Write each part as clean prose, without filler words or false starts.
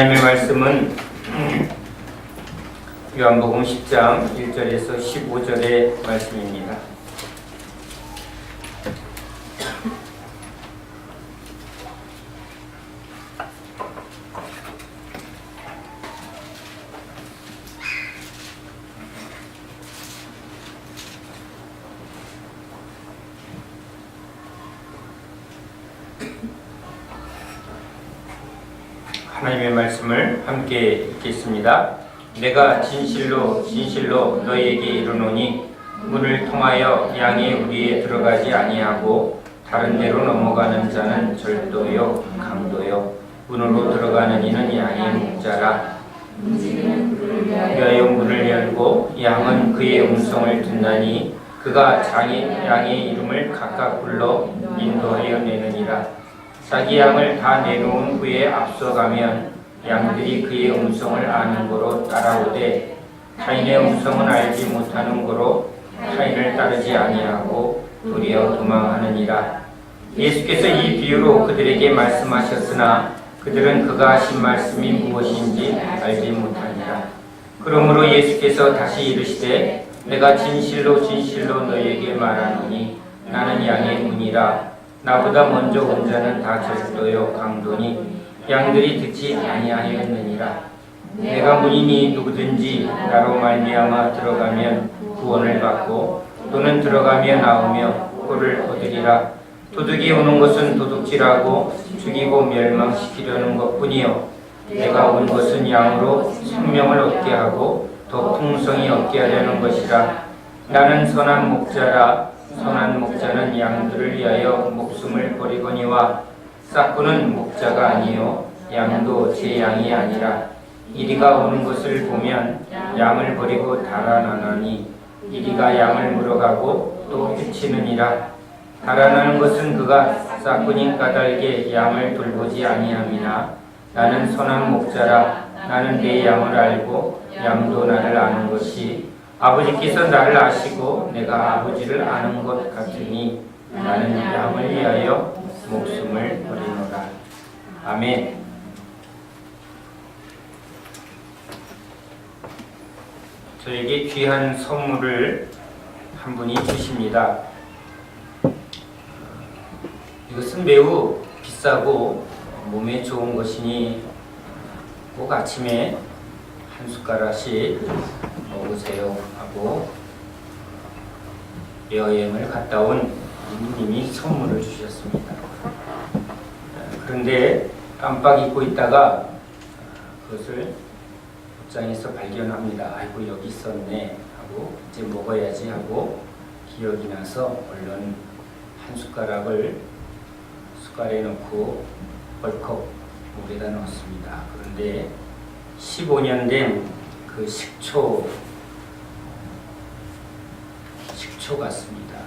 하나님의 말씀은 요한복음 10장 1절에서 15절의 말씀입니다. 하나님의 말씀을 함께 읽겠습니다. 내가 진실로 진실로 너희에게 이르노니 문을 통하여 양의 우리에 들어가지 아니하고 다른 데로 넘어가는 자는 절도요 강도요 문으로 들어가는 이는 양의 목자라. 문지기는 문을 열고 양은 그의 음성을 듣나니 그가 양의 이름을 각각 불러 인도하여 내느니라. 자기 양을 다 내놓은 후에 앞서가면 양들이 그의 음성을 아는 거로 따라오되 타인의 음성은 알지 못하는 거로 타인을 따르지 아니하고 도리어 도망하느니라. 예수께서 이 비유로 그들에게 말씀하셨으나 그들은 그가 하신 말씀이 무엇인지 알지 못하니라. 그러므로 예수께서 다시 이르시되 내가 진실로 진실로 너희에게 말하노니 나는 양의 문이라. 나보다 먼저 온 자는 다 절도요 강도니 양들이 듣지 아니하였느니라. 내가 문이니 누구든지 나로 말미암아 들어가면 구원을 받고 또는 들어가며 나오며 꼴을 얻으리라. 도둑이 오는 것은 도둑질하고 죽이고 멸망시키려는 것뿐이요 내가 온 것은 양으로 생명을 얻게 하고 더 풍성히 얻게 하려는 것이라. 나는 선한 목자라. 선한 목자는 양들을 위하여 목숨을 버리거니와 싹구는 목자가 아니요 양도 제 양이 아니라. 이리가 오는 것을 보면 양을 버리고 달아나나니 이리가 양을 물어가고 또 해치느니라. 달아나는 것은 그가 싹구니 까닭에 양을 돌보지 아니함이나 나는 선한 목자라. 나는 내 양을 알고 양도 나를 아는 것이 아버지께서 나를 아시고 내가 아버지를 아는 것 같으니 나는 양을 위하여 목숨을 버리노라. 아멘. 저에게 귀한 선물을 한 분이 주십니다. 이것은 매우 비싸고 몸에 좋은 것이니 꼭 아침에 한 숟가락씩 먹으세요 하고 여행을 갔다 온 이모님이 선물을 주셨습니다. 그런데 깜빡 잊고 있다가 그것을 옷장에서 발견합니다. 아이고 여기 있었네 하고 이제 먹어야지 하고 기억이 나서 얼른 한 숟가락을 숟갈에 넣고 벌컥 물에다 넣었습니다. 그런데 15년 된 그 식초 같습니다.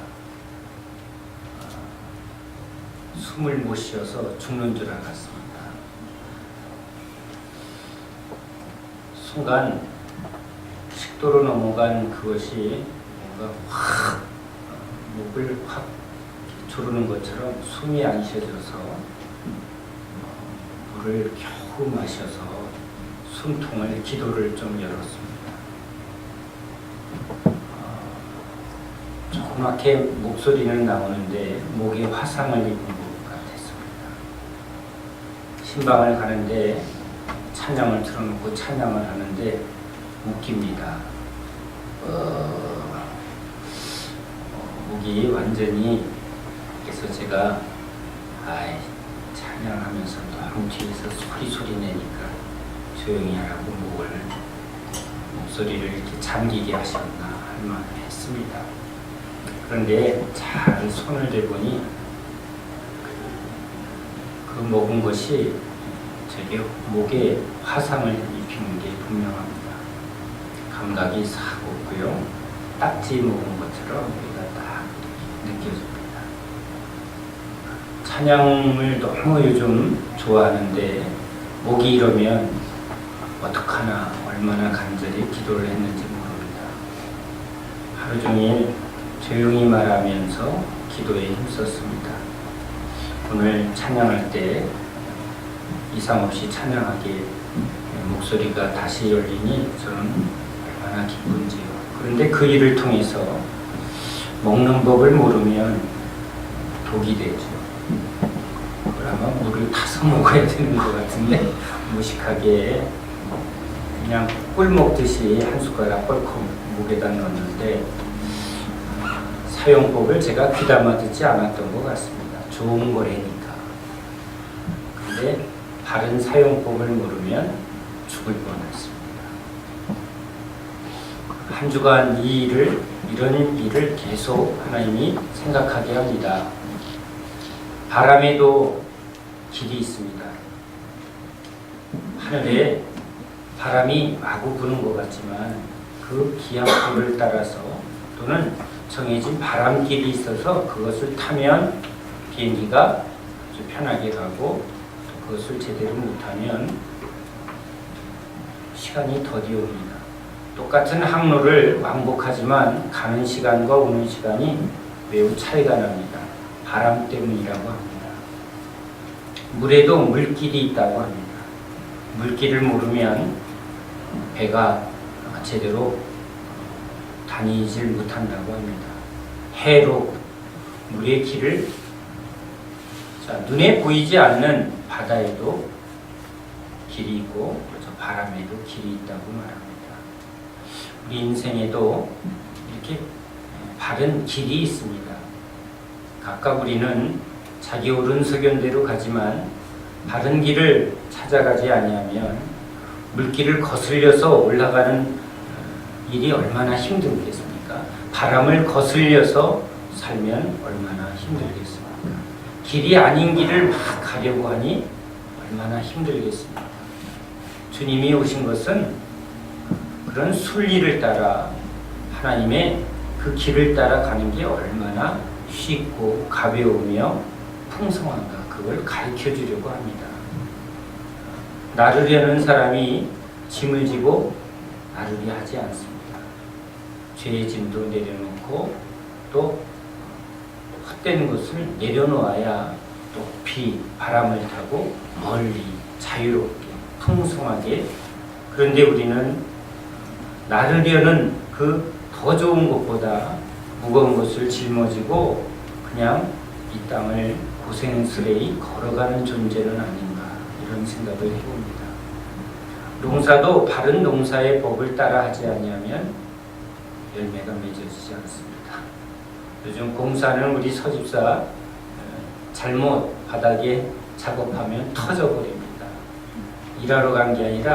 숨을 못 쉬어서 죽는 줄 알았습니다. 순간 식도로 넘어간 그것이 뭔가 확 목을 확 조르는 것처럼 숨이 안 쉬어져서 물을 겨우 마셔서 숨통을 기도를 좀 열었습니다. 조그맣게 목소리는 나오는데 목에 화상을 입은 것 같았습니다. 신방을 가는데 찬양을 틀어놓고 찬양을 하는데 웃깁니다. 목이 완전히 그래서 제가 찬양하면서 너무 뒤에서 소리 내니까 조용히 하라고 목소리를 이렇게 잠기게 하셨나 할 만을 했습니다. 그런데 잘 손을 대보니 그 먹은 것이 제게 목에 화상을 입히는 게 분명합니다. 감각이 싹 없고요. 딱지 먹은 것처럼 우리가 딱 느껴집니다. 찬양을 너무 요즘 좋아하는데 목이 이러면 어떡하나 얼마나 간절히 기도를 했는지 모릅니다. 하루 종일 조용히 말하면서 기도에 힘썼습니다. 오늘 찬양할 때 이상 없이 찬양하게 목소리가 다시 열리니 저는 얼마나 기쁜지요. 그런데 그 일을 통해서 먹는 법을 모르면 독이 되죠. 그러면 물을 타서 먹어야 되는 것 같은데 무식하게 그냥 꿀 먹듯이 한 숟가락 뻘컥 목에다 넣었는데 사용법을 제가 귀담아 듣지 않았던 것 같습니다. 좋은 거래니까. 근데 바른 사용법을 모르면 죽을 뻔했습니다. 한 주간 이런 일을 계속 하나님이 생각하게 합니다. 바람에도 길이 있습니다. 하늘에 바람이 마구 부는 것 같지만 그 기압표를 따라서 또는 정해진 바람길이 있어서 그것을 타면 비행기가 아주 편하게 가고 또 그것을 제대로 못하면 시간이 더디옵니다. 똑같은 항로를 왕복하지만 가는 시간과 오는 시간이 매우 차이가 납니다. 바람 때문이라고 합니다. 물에도 물길이 있다고 합니다. 물길을 모르면 배가 제대로 다니질 못한다고 합니다. 해로 물의 길을 눈에 보이지 않는 바다에도 길이 있고 그래서 바람에도 길이 있다고 말합니다. 우리 인생에도 이렇게 바른 길이 있습니다. 각각 우리는 자기 옳은 소견대로 가지만 바른 길을 찾아가지 아니하면 물길을 거슬려서 올라가는 일이 얼마나 힘들겠습니까? 바람을 거슬려서 살면 얼마나 힘들겠습니까? 길이 아닌 길을 막 가려고 하니 얼마나 힘들겠습니까? 주님이 오신 것은 그런 순리를 따라 하나님의 그 길을 따라 가는 게 얼마나 쉽고 가벼우며 풍성한가 그걸 가르쳐 주려고 합니다. 나르려는 사람이 짐을 지고 나르게 하지 않습니다. 죄의 짐도 내려놓고 또 헛된 것을 내려놓아야 높이 바람을 타고 멀리 자유롭게 풍성하게. 그런데 우리는 나르려는 그 더 좋은 것보다 무거운 것을 짊어지고 그냥 이 땅을 고생스레이 걸어가는 존재는 아닌가 이런 생각을 해봅니다. 농사도 바른 농사의 법을 따라 하지 아니하면 열매가 맺어지지 않습니다. 요즘 공사는 우리 서집사 잘못 바닥에 작업하면 터져버립니다. 일하러 간 게 아니라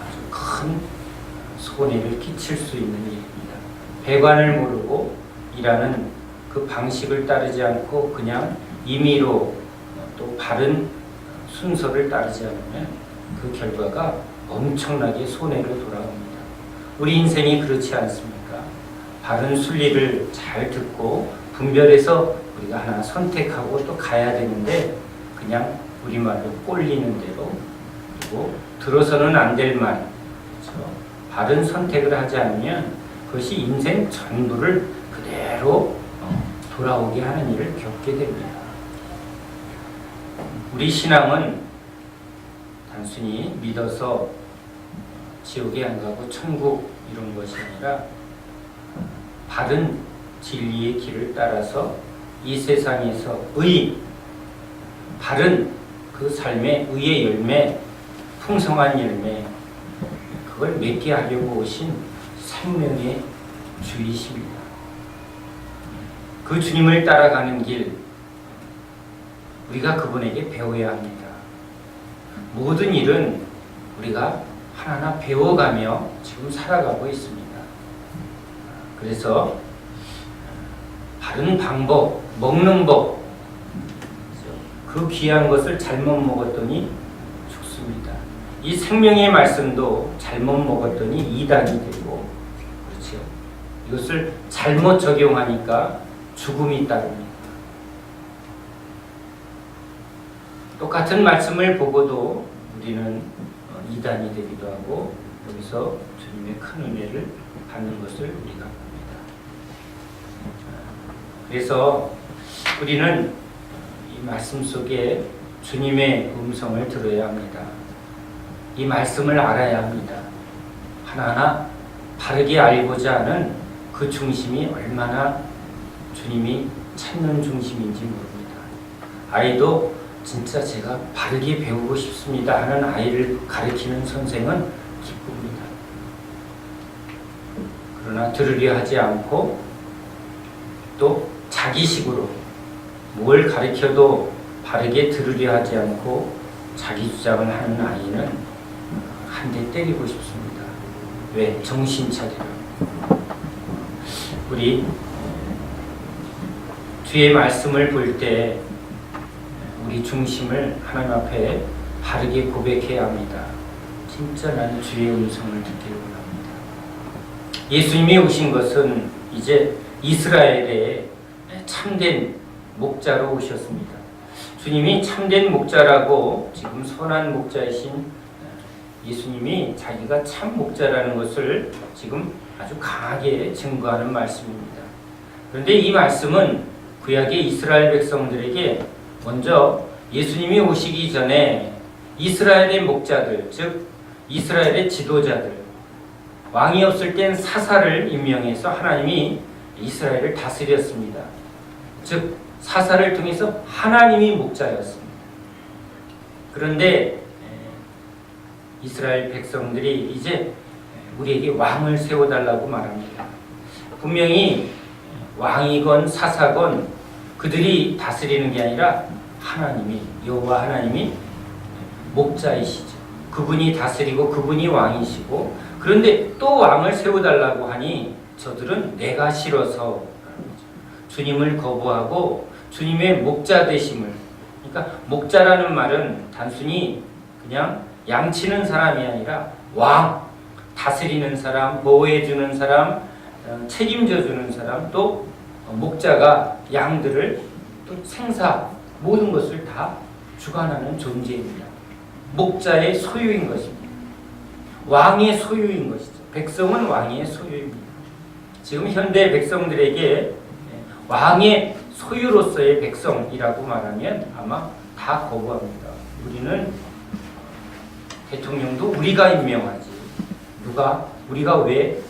아주 큰 손해를 끼칠 수 있는 일입니다. 배관을 모르고 일하는 그 방식을 따르지 않고 그냥 임의로 또 바른 순서를 따르지 않으면 그 결과가 엄청나게 손해로 돌아옵니다. 우리 인생이 그렇지 않습니까? 바른 순리를 잘 듣고 분별해서 우리가 하나 선택하고 또 가야 되는데 그냥 우리말로 꼴리는 대로 그리고 들어서는 안 될 말, 그렇죠? 바른 선택을 하지 않으면 그것이 인생 전부를 그대로 돌아오게 하는 일을 겪게 됩니다. 우리 신앙은 단순히 믿어서 지옥에 안 가고 천국 이런 것이 아니라 바른 진리의 길을 따라서 이 세상에서 바른 그 삶의 의의 열매, 풍성한 열매 그걸 맺게 하려고 오신 생명의 주이십니다. 그 주님을 따라가는 길 우리가 그분에게 배워야 합니다. 모든 일은 우리가 하나하나 배워가며 지금 살아가고 있습니다. 그래서 바른 방법, 먹는 법 그 귀한 것을 잘못 먹었더니 죽습니다. 이 생명의 말씀도 잘못 먹었더니 이단이 되고 그렇죠. 이것을 잘못 적용하니까 죽음이 따릅니다. 똑같은 말씀을 보고도 우리는 이단이 되기도 하고 여기서 주님의 큰 은혜를 받는 것을 우리가 봅니다. 그래서 우리는 이 말씀 속에 주님의 음성을 들어야 합니다. 이 말씀을 알아야 합니다. 하나하나 바르게 알고자 하는 그 중심이 얼마나 주님이 찾는 중심인지 모릅니다. 아이도 진짜 제가 바르게 배우고 싶습니다 하는 아이를 가르치는 선생은 기쁩니다. 그러나 들으려 하지 않고 또 자기식으로 뭘 가르쳐도 바르게 들으려 하지 않고 자기 주장을 하는 아이는 한 대 때리고 싶습니다. 왜? 정신 차리라. 우리 주의 말씀을 볼 때 우리 중심을 하나님 앞에 바르게 고백해야 합니다. 진짜 나는 주의 음성을 듣기를 원합니다. 예수님이 오신 것은 이제 이스라엘의 참된 목자로 오셨습니다. 주님이 참된 목자라고 지금 선한 목자이신 예수님이 자기가 참 목자라는 것을 지금 아주 강하게 증거하는 말씀입니다. 그런데 이 말씀은 구약의 이스라엘 백성들에게 먼저 예수님이 오시기 전에 이스라엘의 목자들, 즉 이스라엘의 지도자들, 왕이 없을 땐 사사를 임명해서 하나님이 이스라엘을 다스렸습니다. 즉 사사를 통해서 하나님이 목자였습니다. 그런데 이스라엘 백성들이 이제 우리에게 왕을 세워달라고 말합니다. 분명히 왕이건 사사건 그들이 다스리는 게 아니라 하나님이, 여호와 하나님이 목자이시죠. 그분이 다스리고 그분이 왕이시고, 그런데 또 왕을 세워달라고 하니 저들은 내가 싫어서 주님을 거부하고 주님의 목자 되심을, 그러니까 목자라는 말은 단순히 그냥 양치는 사람이 아니라 왕, 다스리는 사람, 보호해주는 사람, 책임져주는 사람, 또 목자가 양들을 또 생사 모든 것을 다 주관하는 존재입니다. 목자의 소유인 것입니다. 왕의 소유인 것이죠. 백성은 왕의 소유입니다. 지금 현대 백성들에게 왕의 소유로서의 백성이라고 말하면 아마 다 거부합니다. 우리는 대통령도 우리가 임명하지 우리가 왜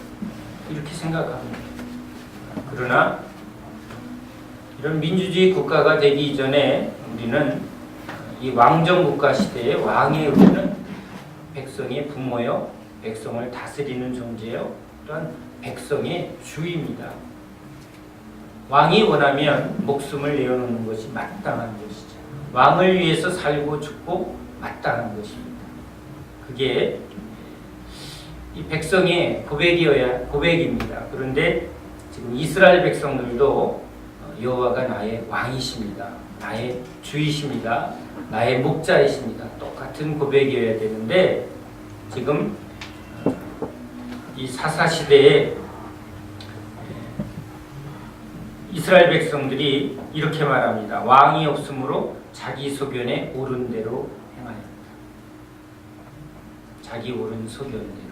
이렇게 생각합니다. 그러나 이런 민주주의 국가가 되기 이전에 우리는 이 왕정 국가 시대에 왕의 의미는 백성의 부모요, 백성을 다스리는 존재요, 또한 백성의 주입니다. 왕이 원하면 목숨을 내어놓는 것이 마땅한 것이죠. 왕을 위해서 살고 죽고 마땅한 것입니다. 그게 이 백성의 고백입니다. 그런데 지금 이스라엘 백성들도 여호와가 나의 왕이십니다. 나의 주이십니다. 나의 목자이십니다. 똑같은 고백이어야 되는데 지금 이 사사시대에 이스라엘 백성들이 이렇게 말합니다. 왕이 없으므로 자기 소견에 옳은 대로 행하였다. 자기 옳은 소견대로.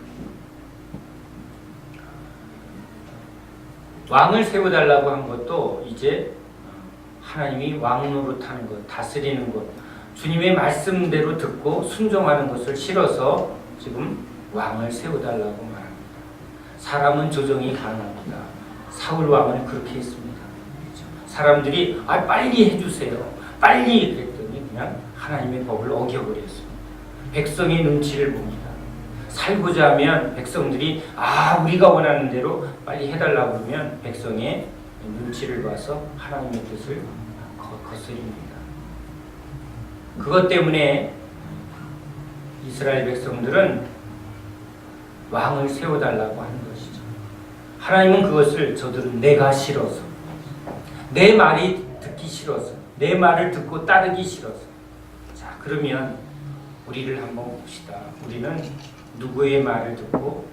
왕을 세워달라고 한 것도 이제 하나님이 왕 노릇하는 것, 다스리는 것, 주님의 말씀대로 듣고 순종하는 것을 싫어서 지금 왕을 세워달라고 말합니다. 사람은 조정이 가능합니다. 사울 왕은 그렇게 했습니다. 사람들이 빨리 해주세요, 빨리 그랬더니 그냥 하나님의 법을 어겨버렸습니다. 백성의 눈치를 봅니다. 살고자 하면 백성들이 우리가 원하는 대로 빨리 해달라고 그러면 백성의 눈치를 봐서 하나님의 뜻을 거스립니다. 그것 때문에 이스라엘 백성들은 왕을 세워달라고 하는 것이죠. 하나님은 그것을 저들은 내가 싫어서, 내 말이 듣기 싫어서, 내 말을 듣고 따르기 싫어서. 자, 그러면 우리를 한번 봅시다. 우리는 누구의 말을 듣고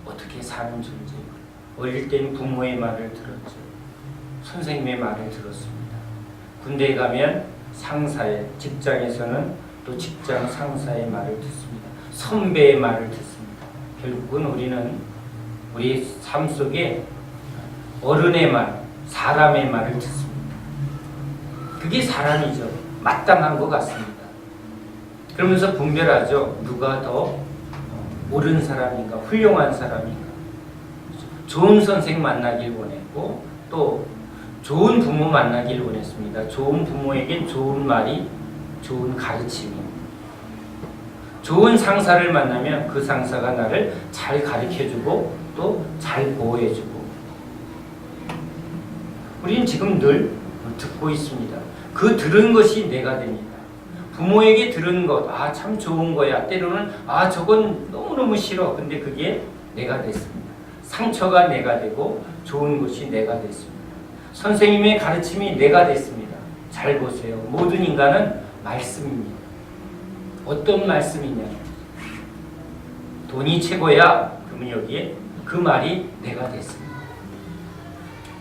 어떻게 사는 존재인가? 어릴 때는 부모의 말을 들었죠. 선생님의 말을 들었습니다. 군대에 가면 상사의, 직장에서는 또 직장 상사의 말을 듣습니다. 선배의 말을 듣습니다. 결국은 우리는 우리 삶 속에 어른의 말, 사람의 말을 듣습니다. 그게 사람이죠. 마땅한 것 같습니다. 그러면서 분별하죠. 누가 더 옳은 사람인가, 훌륭한 사람인가. 좋은 선생 만나길 원했고 또 좋은 부모 만나길 원했습니다. 좋은 부모에겐 좋은 말이, 좋은 가르침이. 좋은 상사를 만나면 그 상사가 나를 잘 가르쳐주고 또 잘 보호해주고. 우리는 지금 늘 듣고 있습니다. 그 들은 것이 내가 됩니다. 부모에게 들은 것, 아, 참 좋은 거야. 때로는, 아, 저건 너무너무 싫어. 근데 그게 내가 됐습니다. 상처가 내가 되고 좋은 것이 내가 됐습니다. 선생님의 가르침이 내가 됐습니다. 잘 보세요. 모든 인간은 말씀입니다. 어떤 말씀이냐? 돈이 최고야. 그러면 여기에 그 말이 내가 됐습니다.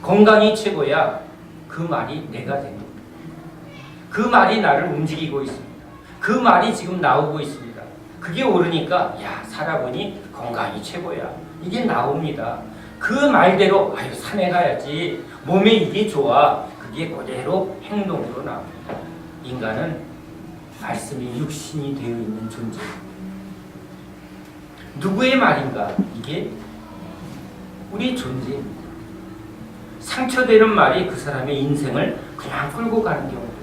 건강이 최고야. 그 말이 내가 됩니다. 그 말이 나를 움직이고 있습니다. 그 말이 지금 나오고 있습니다. 그게 오르니까 야, 살아보니 건강이 최고야. 이게 나옵니다. 그 말대로 아유, 산에 가야지. 몸에 이게 좋아. 그게 그대로 행동으로 나옵니다. 인간은 말씀이 육신이 되어 있는 존재입니다. 누구의 말인가? 이게 우리 존재입니다. 상처되는 말이 그 사람의 인생을 그냥 끌고 가는 경우도 있습니다.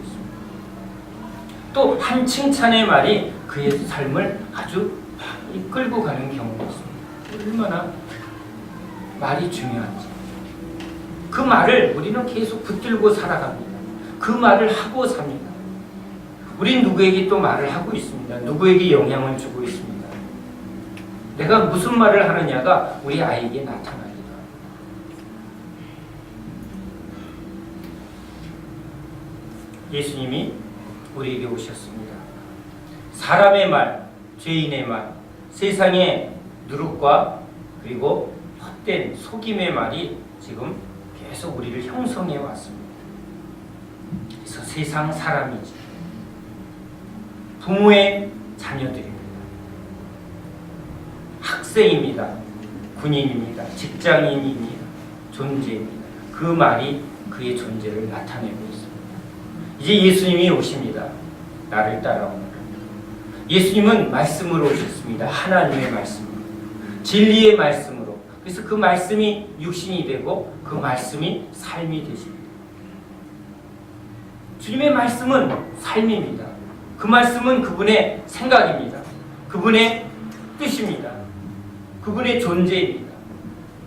또 한 칭찬의 말이 그의 삶을 아주 끌고 가는 경우도 있습니다. 얼마나 말이 중요한지. 그 말을 우리는 계속 붙들고 살아갑니다. 그 말을 하고 삽니다. 우린 누구에게 또 말을 하고 있습니다. 누구에게 영향을 주고 있습니다. 내가 무슨 말을 하느냐가 우리 아이에게 나타나기도 합니다. 예수님이 우리에게 오셨습니다. 사람의 말, 죄인의 말, 세상의 누룩과 그리고 헛된 속임의 말이 지금 계속 우리를 형성해 왔습니다. 그래서 세상 사람이지, 부모의 자녀들입니다. 학생입니다. 군인입니다. 직장인입니다. 존재입니다. 그 말이 그의 존재를 나타내고 있습니다. 이제 예수님이 오십니다. 나를 따라오라. 예수님은 말씀으로 오셨습니다. 하나님의 말씀으로. 진리의 말씀으로. 그래서 그 말씀이 육신이 되고 그 말씀이 삶이 되십니다. 주님의 말씀은 삶입니다. 그 말씀은 그분의 생각입니다. 그분의 뜻입니다. 그분의 존재입니다.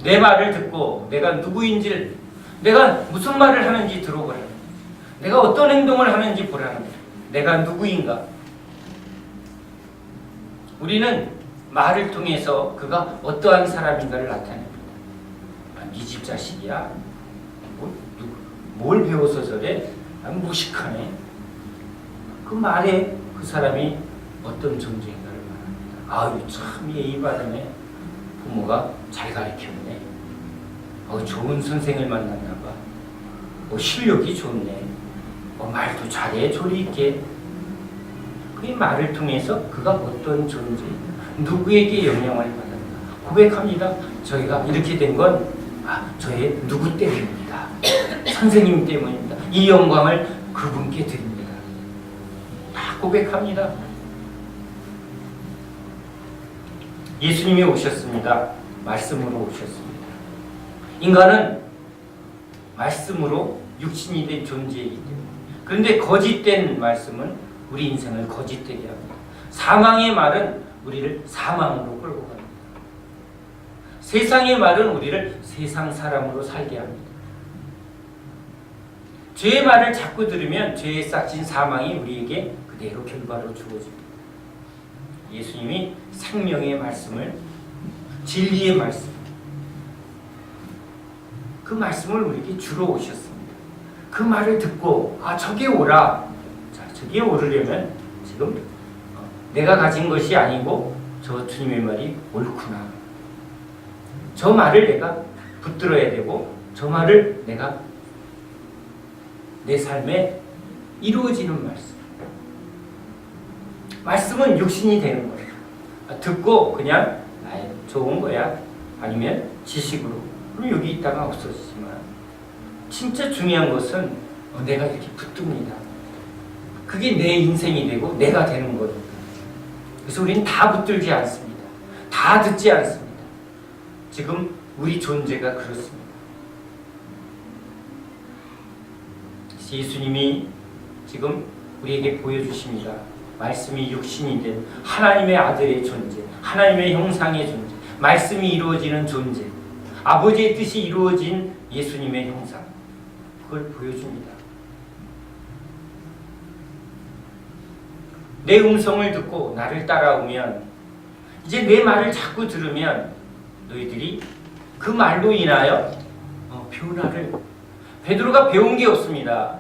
내 말을 듣고 내가 누구인지를, 내가 무슨 말을 하는지 들어보라. 내가 어떤 행동을 하는지 보라는 거예요. 내가 누구인가? 우리는 말을 통해서 그가 어떠한 사람인가를 나타냅니다. 네 집 자식이야? 뭘 배워서 저래? 무식하네. 그 말에 그 사람이 어떤 존재인가를 말합니다. 아유, 참 예의 바르네. 부모가 잘 가르쳤네. 좋은 선생을 만났나 봐. 실력이 좋네. 말도 잘해. 조리 있게. 그 말을 통해서 그가 어떤 존재인가, 누구에게 영향을 받았나 고백합니다. 저희가 이렇게 된 건 저의 누구 때문입니다. 선생님 때문입니다. 이 영광을 그분께 드립니다. 다 고백합니다. 예수님이 오셨습니다. 말씀으로 오셨습니다. 인간은 말씀으로 육신이 된 존재이기 때문에. 그런데 거짓된 말씀은 우리 인생을 거짓되게 합니다. 사망의 말은 우리를 사망으로 끌고 갑니다. 세상의 말은 우리를 세상 사람으로 살게 합니다. 죄의 말을 자꾸 들으면 죄에 싹진 사망이 우리에게 그대로 결과로 주어집니다. 예수님이 생명의 말씀을, 진리의 말씀, 그 말씀을 우리에게 주러 오셨습니다. 그 말을 듣고 저게 오라. 자, 저게 오르려면 지금 내가 가진 것이 아니고 저 주님의 말이 옳구나. 저 말을 내가 붙들어야 되고 저 말을 내가 내 삶에 이루어지는 말씀. 말씀은 육신이 되는 거예요. 듣고 그냥 좋은 거야. 아니면 지식으로. 그럼 여기 있다가 없어지지만 진짜 중요한 것은 내가 이렇게 붙듭니다. 그게 내 인생이 되고 내가 되는 거예요. 그래서 우리는 다 붙들지 않습니다. 다 듣지 않습니다. 지금 우리 존재가 그렇습니다. 예수님이 지금 우리에게 보여주십니다. 말씀이 육신이 된 하나님의 아들의 존재, 하나님의 형상의 존재, 말씀이 이루어지는 존재, 아버지의 뜻이 이루어진 예수님의 형상, 그걸 보여줍니다. 내 음성을 듣고 나를 따라오면, 이제 내 말을 자꾸 들으면 너희들이 그 말로 인하여 변화를, 베드로가 배운 게 없습니다.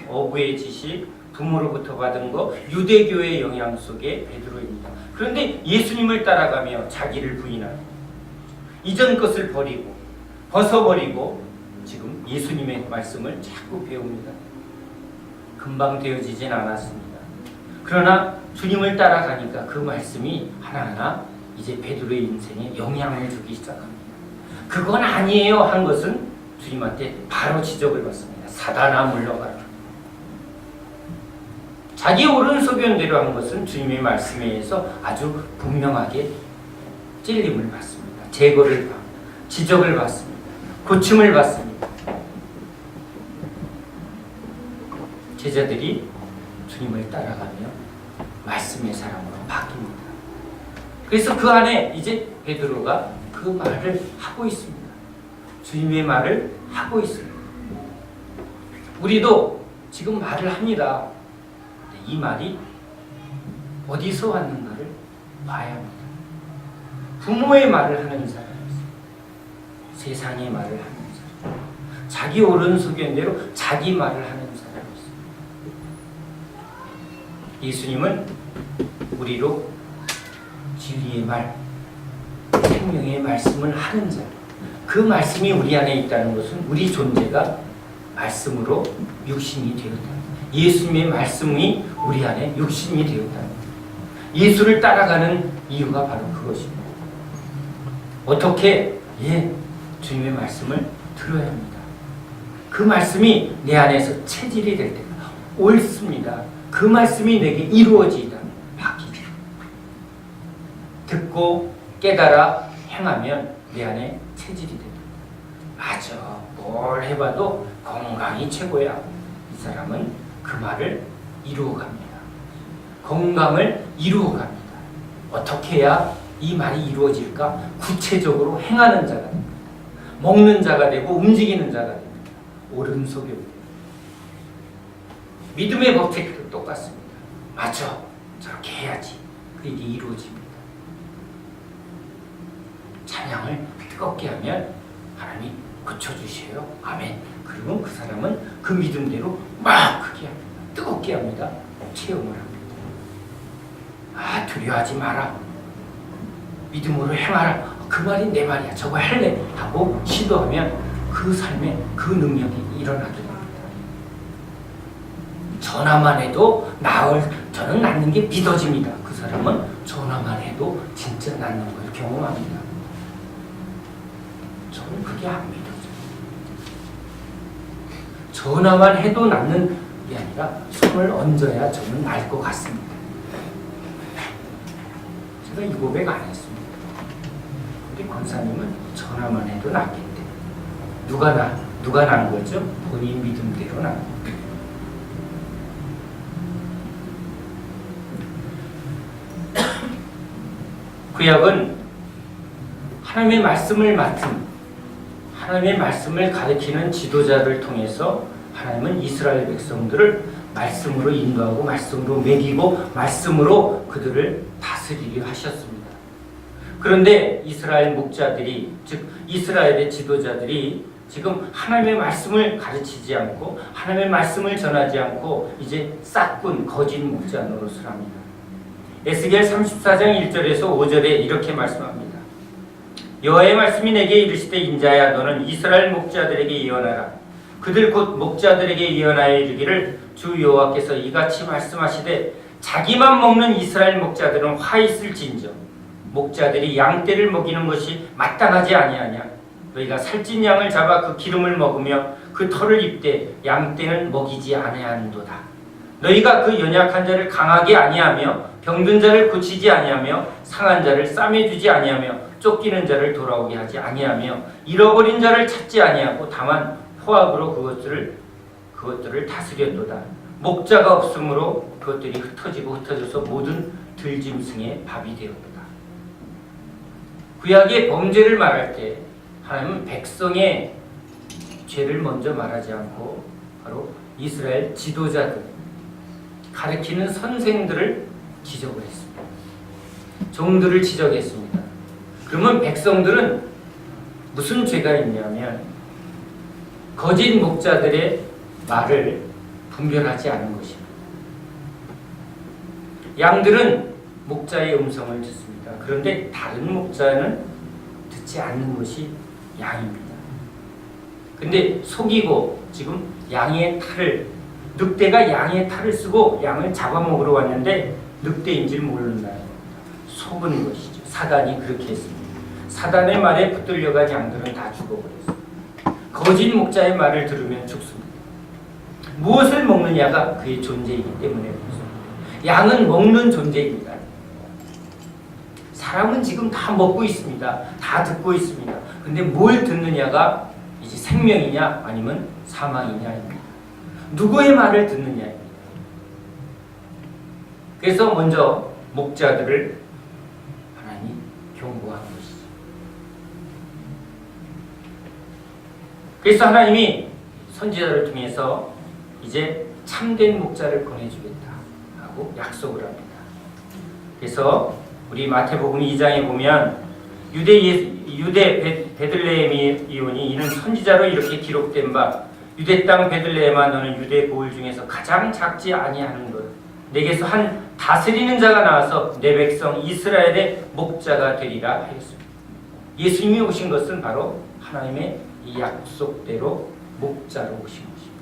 어부의 지식, 부모로부터 받은 거, 유대교의 영향 속에 베드로입니다. 그런데 예수님을 따라가며 자기를 부인하고 이전 것을 버리고 벗어버리고 지금 예수님의 말씀을 자꾸 배웁니다. 금방 되어지진 않았습니다. 그러나 주님을 따라가니까 그 말씀이 하나하나 이제 베드로의 인생에 영향을 주기 시작합니다. 그건 아니에요 한 것은 주님한테 바로 지적을 받습니다. 사단아 물러가라. 자기 옳은 소견대로 한 것은 주님의 말씀에 의해서 아주 분명하게 찔림을 받습니다. 제거를 받습니다. 지적을 받습니다. 고침을 받습니다. 제자들이 주님을 따라가며 말씀의 사람으로 바뀝니다. 그래서 그 안에 이제 베드로가 그 말을 하고 있습니다. 주님의 말을 하고 있습니다. 우리도 지금 말을 합니다. 이 말이 어디서 왔는가를 봐야 합니다. 부모의 말을 하는 사람이 있어요. 세상의 말을 하는 사람, 자기 옳은 소견대로 자기 말을 하는 사람이 있어요. 예수님은 우리로 진리의 말, 생명의 말씀을 하는 자, 그 말씀이 우리 안에 있다는 것은 우리 존재가 말씀으로 육신이 되었다. 예수님의 말씀이 우리 안에 육신이 되었다. 예수를 따라가는 이유가 바로 그것입니다. 어떻게? 주님의 말씀을 들어야 합니다. 그 말씀이 내 안에서 체질이 될 때가 옳습니다. 그 말씀이 내게 이루어지다. 바뀌죠. 듣고 깨달아 행하면 내 안에 체질이 됩니다. 맞아. 뭘 해봐도 건강이 최고야. 이 사람은 그 말을 이루어갑니다. 건강을 이루어갑니다. 어떻게 해야 이 말이 이루어질까? 구체적으로 행하는 자가 됩니다. 먹는 자가 되고 움직이는 자가 됩니다. 옳은 소견. 믿음의 법칙도 똑같습니다. 맞아. 저렇게 해야지. 그게 이루어집니다. 찬양을 뜨겁게 하면 하나님이 고쳐주셔요. 아멘. 그리고 그 사람은 그 믿음대로 막 크게 합니다. 뜨겁게 합니다. 체험을 합니다. 두려워하지 마라. 믿음으로 행하라. 그 말이 내 말이야. 저거 할래. 하고 시도하면 그 삶에 그 능력이 일어나게 됩니다. 전화만 해도 저는 낫는 게 믿어집니다. 그 사람은 전화만 해도 진짜 낫는 걸 경험합니다. 저는 그게 안 믿어져요. 전화만 해도 낫는 게 아니라 손을 얹어야 저는 날 것 같습니다. 제가 이 고백 안 했습니다. 우리 권사님은 전화만 해도 낫겠대. 누가 난 거죠? 본인 믿음대로 난 거죠. 구약은 하나님의 말씀을 맡은, 하나님의 말씀을 가르치는 지도자를 통해서 하나님은 이스라엘 백성들을 말씀으로 인도하고 말씀으로 먹이고 말씀으로 그들을 다스리게 하셨습니다. 그런데 이스라엘 목자들이, 즉 이스라엘의 지도자들이 지금 하나님의 말씀을 가르치지 않고 하나님의 말씀을 전하지 않고 이제 싹군 거짓 목자 노릇을 합니다. 에스겔 34장 1절에서 5절에 이렇게 말씀합니다. 여호와의 말씀이 내게 이르시되 인자야 너는 이스라엘 목자들에게 예언하라. 그들 곧 목자들에게 예언하여 이르기를 주 여호와께서 이같이 말씀하시되 자기만 먹는 이스라엘 목자들은 화 있을진저 목자들이 양떼를 먹이는 것이 마땅하지 아니하냐. 너희가 살찐 양을 잡아 그 기름을 먹으며 그 털을 입되 양떼는 먹이지 아니하는도다. 너희가 그 연약한 자를 강하게 아니하며 병든 자를 고치지 아니하며 상한 자를 싸매주지 아니하며 쫓기는 자를 돌아오게 하지 아니하며 잃어버린 자를 찾지 아니하고 다만 포악으로 그것들을 다스렸도다. 목자가 없으므로 그것들이 흩어져서 모든 들짐승의 밥이 되었도다. 구약의 범죄를 말할 때 하나님은 백성의 죄를 먼저 말하지 않고 바로 이스라엘 지도자들, 가르치는 선생들을 지적을 했습니다. 종들을 지적했습니다. 그러면 백성들은 무슨 죄가 있냐면 거짓 목자들의 말을 분별하지 않은 것입니다. 양들은 목자의 음성을 듣습니다. 그런데 다른 목자는 듣지 않는 것이 양입니다. 근데 속이고 지금 늑대가 양의 탈을 쓰고 양을 잡아먹으러 왔는데 늑대인 줄 모른다는 겁니다. 속은 것이죠. 사단이 그렇게 했습니다. 사단의 말에 붙들려간 양들은 다 죽어버렸습니다. 거짓 목자의 말을 들으면 죽습니다. 무엇을 먹느냐가 그의 존재이기 때문에 그렇습니다. 양은 먹는 존재입니다. 사람은 지금 다 먹고 있습니다. 다 듣고 있습니다. 근데 뭘 듣느냐가 이제 생명이냐 아니면 사망이냐입니다. 누구의 말을 듣느냐입니다. 그래서 먼저 목자들을 하나님이 경고하는 것이죠. 그래서 하나님이 선지자를 통해서 이제 참된 목자를 보내주겠다 하고 약속을 합니다. 그래서 우리 마태복음 2장에 보면 유대 베들레헴이오니 이는 선지자로 이렇게 기록된 바 유대 땅 베들레헴아 너는 유대 고을 중에서 가장 작지 아니하는 것 내게서 한 다스리는 자가 나와서 내 백성 이스라엘의 목자가 되리라 하였습니다. 예수님이 오신 것은 바로 하나님의 이 약속대로 목자로 오신 것입니다.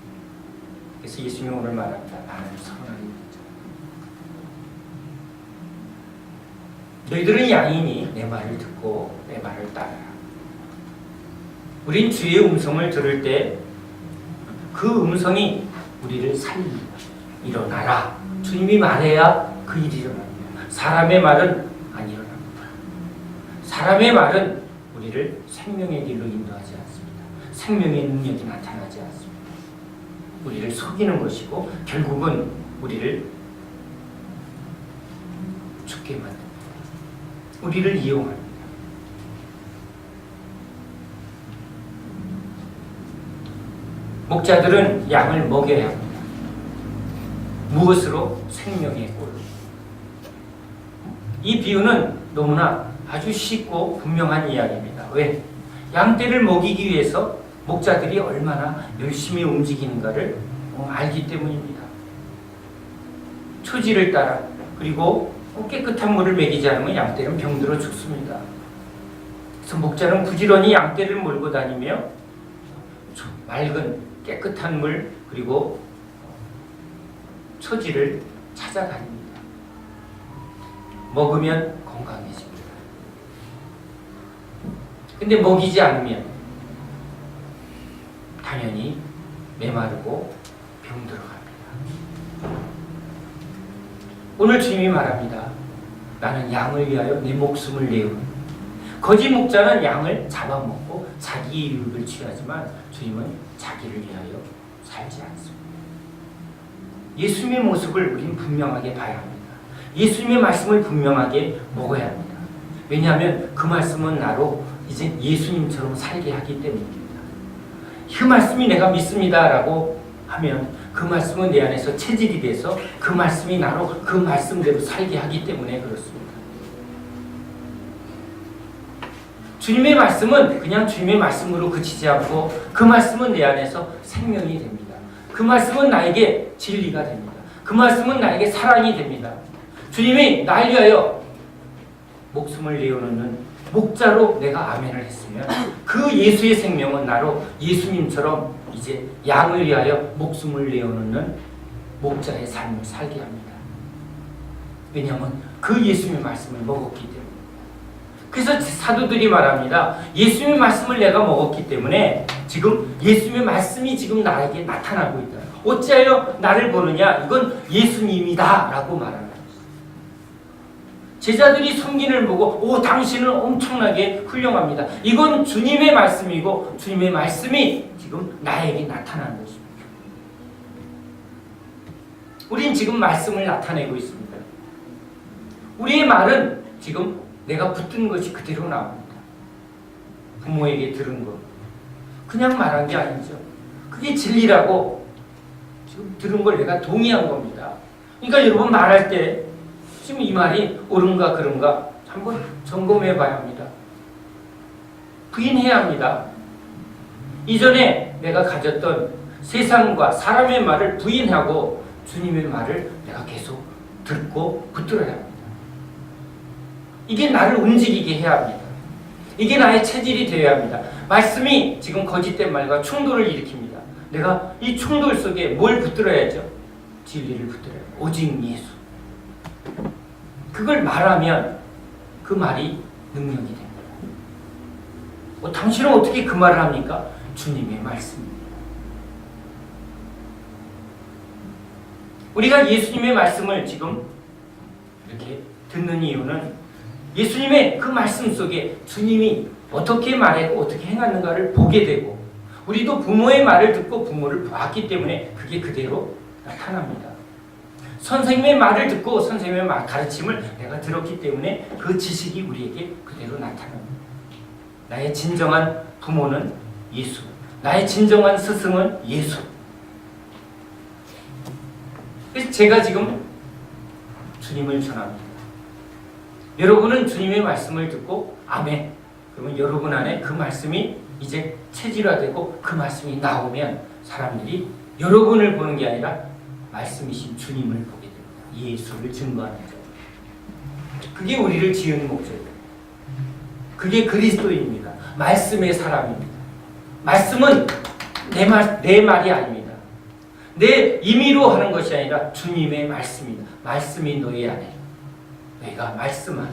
그래서 예수님이 오늘 말합니다. 나는 선한 목자. 너희들은 양이니 내 말을 듣고 내 말을 따르라. 우린 주의 음성을 들을 때 그 음성이 우리를 살립니다. 일어나라. 주님이 말해야 그 일이 일어납니다. 사람의 말은 안 일어납니다. 사람의 말은 우리를 생명의 길로 인도하지 않습니다. 생명의 능력이 나타나지 않습니다. 우리를 속이는 것이고 결국은 우리를 죽게 만듭니다. 우리를 이용합니다. 목자들은 양을 먹여야 합니다. 무엇으로? 생명의 꼴로. 이 비유는 너무나 아주 쉽고 분명한 이야기입니다. 왜? 양떼를 먹이기 위해서 목자들이 얼마나 열심히 움직이는가를 알기 때문입니다. 초지를 따라 그리고 깨끗한 물을 먹이지 않으면 양떼는 병들어 죽습니다. 그래서 목자는 부지런히 양떼를 몰고 다니며 맑은 깨끗한 물 그리고 초지를 찾아다닙니다. 먹으면 건강해집니다. 근데 먹이지 않으면 당연히 메마르고 병들어갑니다. 오늘 주님이 말합니다. 나는 양을 위하여 내 목숨을 내오는. 거짓 목자는 양을 잡아먹고 자기 유익을 취하지만 주님은 자기를 위하여 살지 않습니다. 예수님의 모습을 우리는 분명하게 봐야 합니다. 예수님의 말씀을 분명하게 먹어야 합니다. 왜냐하면 그 말씀은 나로 이제 예수님처럼 살게 하기 때문입니다. 그 말씀이 내가 믿습니다 라고 하면 그 말씀은 내 안에서 체질이 돼서 그 말씀이 나로 그 말씀대로 살게 하기 때문에 그렇습니다. 주님의 말씀은 그냥 주님의 말씀으로 그치지 않고 그 말씀은 내 안에서 생명이 됩니다. 그 말씀은 나에게 진리가 됩니다. 그 말씀은 나에게 사랑이 됩니다. 주님이 날 위하여 목숨을 내어놓는 목자로 내가 아멘을 했으면 그 예수의 생명은 나로 예수님처럼 이제 양을 위하여 목숨을 내어놓는 목자의 삶을 살게 합니다. 왜냐하면 그 예수님의 말씀을 먹었기 때문에. 그래서 사도들이 말합니다. 예수님의 말씀을 내가 먹었기 때문에 지금 예수님의 말씀이 지금 나에게 나타나고 있다. 어찌하여 나를 보느냐? 이건 예수님이다 라고 말하는 거예요. 제자들이 성긴을 보고 오, 당신은 엄청나게 훌륭합니다. 이건 주님의 말씀이고 주님의 말씀이 지금 나에게 나타나는 것입니다. 우린 지금 말씀을 나타내고 있습니다. 우리의 말은 지금 내가 붙든 것이 그대로 나옵니다. 부모에게 들은 것 그냥 말한 게 아니죠. 그게 진리라고 지금 들은 걸 내가 동의한 겁니다. 그러니까 여러분 말할 때 지금 이 말이 옳은가 그런가 한번 점검해 봐야 합니다. 부인해야 합니다. 이전에 내가 가졌던 세상과 사람의 말을 부인하고 주님의 말을 내가 계속 듣고 붙들어야 합니다. 이게 나를 움직이게 해야 합니다. 이게 나의 체질이 되어야 합니다. 말씀이 지금 거짓된 말과 충돌을 일으킵니다. 내가 이 충돌 속에 뭘 붙들어야죠? 진리를 붙들어야 합니다. 오직 예수. 그걸 말하면 그 말이 능력이 됩니다. 당신은 어떻게 그 말을 합니까? 주님의 말씀입니다. 우리가 예수님의 말씀을 지금 이렇게 듣는 이유는 예수님의 그 말씀 속에 주님이 어떻게 말했고 어떻게 행하는가를 보게 되고 우리도 부모의 말을 듣고 부모를 보았기 때문에 그게 그대로 나타납니다. 선생님의 말을 듣고 선생님의 가르침을 내가 들었기 때문에 그 지식이 우리에게 그대로 나타납니다. 나의 진정한 부모는 예수, 나의 진정한 스승은 예수. 그래서 제가 지금 주님을 전합니다. 여러분은 주님의 말씀을 듣고 아멘. 그러면 여러분 안에 그 말씀이 이제 체질화되고 그 말씀이 나오면 사람들이 여러분을 보는 게 아니라 말씀이신 주님을 보게 됩니다. 예수를 증거하는 것. 그게 우리를 지은 목적이에요. 그게 그리스도입니다. 말씀의 사람입니다. 말씀은 내 말이 아닙니다. 내 임의로 하는 것이 아니라 주님의 말씀입니다. 말씀이 너희 안에, 너희가 말씀 안에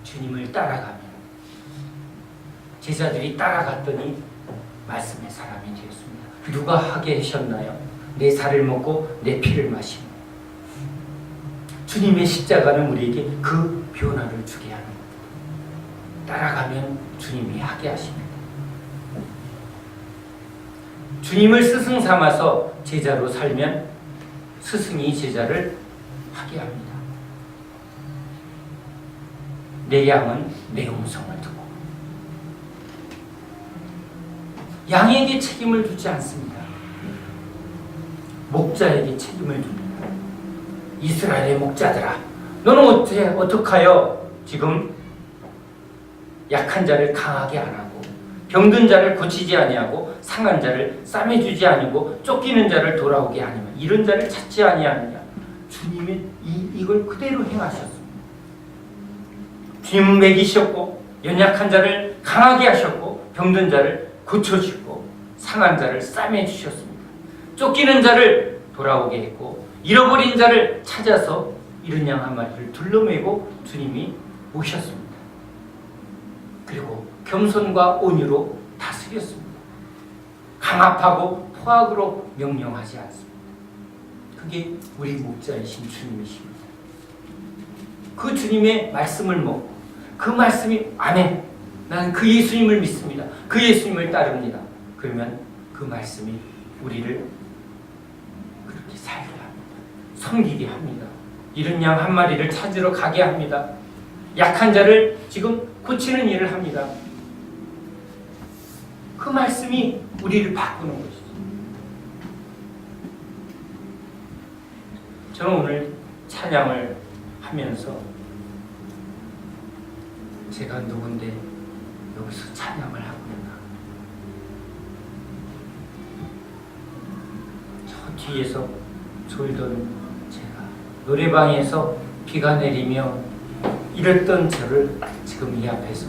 주님을 따라가면 제자들이 따라갔더니 말씀의 사람이 되었습니다. 누가 하게 하셨나요? 내 살을 먹고 내 피를 마시며 주님의 십자가는 우리에게 그 변화를 주게 합니다. 따라가면 주님이 하게 하십니다. 주님을 스승 삼아서 제자로 살면 스승이 제자를 하게 합니다. 내 양은 내 음성을 듣고 양에게 책임을 두지 않습니다. 목자에게 책임을 줍니다. 이스라엘의 목자들아, 너는 어떡하여 지금 약한 자를 강하게 안 하고 병든 자를 고치지 아니하고 상한 자를 싸매주지 아니고 쫓기는 자를 돌아오게 아니면 이런 자를 찾지 아니하느냐. 주님이 이걸 그대로 행하셨습니다. 주님은 먹이셨고 연약한 자를 강하게 하셨고 병든 자를 고쳐주고 상한 자를 싸매주셨습니다. 쫓기는 자를 돌아오게 했고 잃어버린 자를 찾아서 잃은 양 한 마리를 둘러매고 주님이 오셨습니다. 그리고 겸손과 온유로 다스렸습니다. 강압하고 포악으로 명령하지 않습니다. 그게 우리 목자이신 주님이십니다. 그 주님의 말씀을 먹고 그 말씀이 아멘, 나는 그 예수님을 믿습니다. 그 예수님을 따릅니다. 그러면 그 말씀이 우리를 그렇게 살게 합니다. 섬기게 합니다. 잃은 양 한 마리를 찾으러 가게 합니다. 약한 자를 지금 고치는 일을 합니다. 그 말씀이 우리를 바꾸는 것이죠. 저는 오늘 찬양을 하면서 제가 누군데 여기서 찬양을 하고 있나, 저 뒤에서 졸던 제가 노래방에서 비가 내리며 이랬던 저를 지금 이 앞에서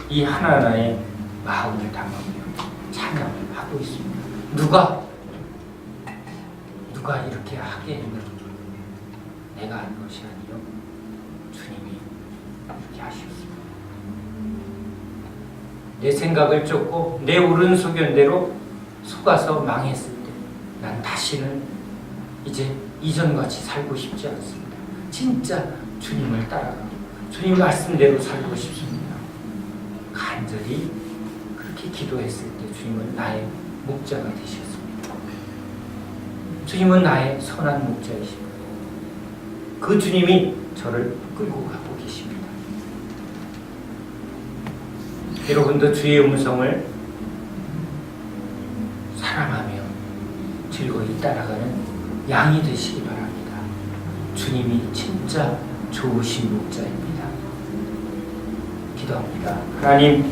이 하나하나의 마음을 담으며 찬양을 하고 있습니다. 누가 이렇게 하게 했는지 내가 한 것이 아니요 주님이 이렇게 하셨습니다. 내 생각을 쫓고 내 옳은 소견대로 속아서 망했을 때 난 다시는 이제 이전같이 살고 싶지 않습니다. 진짜 주님을 따라가고 주님 말씀대로 살고 싶습니다. 간절히 그렇게 기도했을 때 주님은 나의 목자가 되셨습니다. 주님은 나의 선한 목자이십니다. 그 주님이 저를 끌고 가고 계십니다. 여러분도 주의 음성을 사랑하며 즐거이 따라가는 양이 되시기 바랍니다. 주님이 진짜 좋으신 목자입니다. 기도합니다. 하나님,